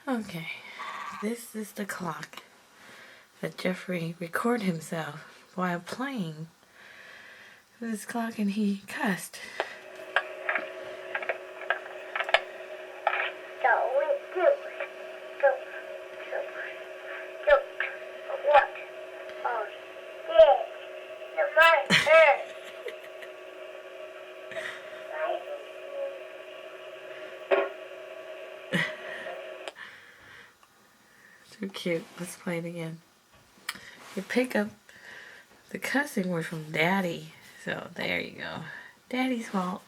Okay, this is the clock that Jeffrey recorded himself while playing this clock, and he cussed. So cute. Let's play it again. You pick up the cussing word from Daddy. So there you go. Daddy's fault.